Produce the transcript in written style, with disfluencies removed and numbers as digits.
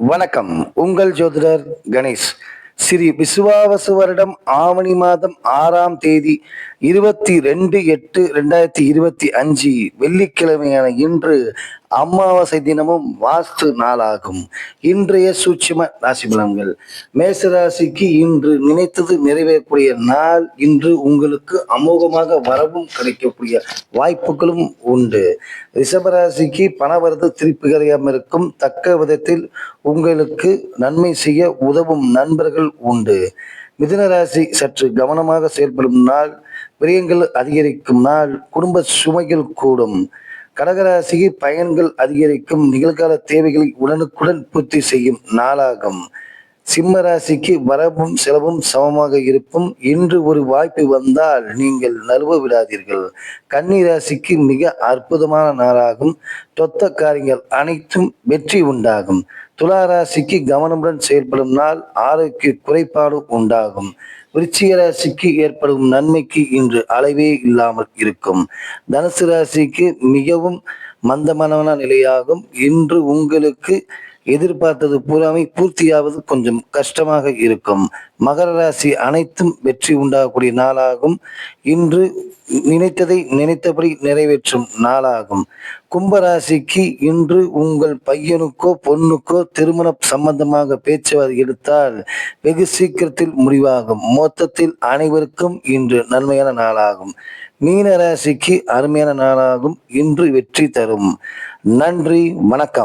வணக்கம். உங்கள் ஜோதிடர் கணேஷ். ஸ்ரீ விசுவாவசு வருடம் ஆவணி மாதம் 6ஆம் தேதி 22/8/2025 வெள்ளிக்கிழமையான இன்று அமாவாசை தினமும் வாஸ்து நாளாகும். இன்றைய சூட்சும ராசி பலன்கள். மேசராசிக்கு இன்று நினைத்தது நிறைவேறக்கூடிய நாள். இன்று உங்களுக்கு அமோகமாக வரவும் கிடைக்கக்கூடிய வாய்ப்புகளும் உண்டு. ரிஷபராசிக்கு பணவரத்து திருப்திகரமாக இருக்கும். தக்க விதத்தில் உங்களுக்கு நன்மை செய்ய உதவும் நண்பர்கள் உண்டு. மிதுன ராசி சற்று கவனமாக செயல்படும் நாள். விரயங்கள் அதிகரிக்கும் நாள். குடும்ப சுமைகள் கூடும். கடகராசிக்கு பயன்கள் அதிகரிக்கும். நிகழ்கால தேவைகளை உடனுக்குடன் பூர்த்தி செய்யும் நாளாகும். சிம்ம ராசிக்கு வரவும் செலவும் சமமாக இருக்கும். இன்று ஒரு வாய்ப்பு வந்தால் நீங்கள் நழுவ விடாதீர்கள். கன்னி ராசிக்கு மிக அற்புதமான நாளாகும். தொத்த காரியங்கள் அனைத்தும் வெற்றி உண்டாகும். துலா ராசிக்கு கவனமுடன் செயல்படும் நாள். ஆரோக்கிய குறைபாடு உண்டாகும். விருச்சிக ராசிக்கு ஏற்படும் நன்மைக்கு இன்று அளவே இல்லாமல் இருக்கும். தனுசு ராசிக்கு மிகவும் மந்தமான நிலையாகும். இன்று உங்களுக்கு எதிர்பார்த்தது பூராமை பூர்த்தியாவது கொஞ்சம் கஷ்டமாக இருக்கும். மகர ராசி அனைத்தும் வெற்றி உண்டாகக்கூடிய நாளாகும். இன்று நினைத்ததை நினைத்தபடி நிறைவேற்றும் நாளாகும். கும்பராசிக்கு இன்று உங்கள் பையனுக்கோ பொண்ணுக்கோ திருமண சம்பந்தமாக பேச்சுவார்த்தை எடுத்தால் வெகு சீக்கிரத்தில் முடிவாகும். மொத்தத்தில் அனைவருக்கும் இன்று நன்மையான நாளாகும். மீன ராசிக்கு அருமையான நாளாகும். இன்று வெற்றி தரும். நன்றி, வணக்கம்.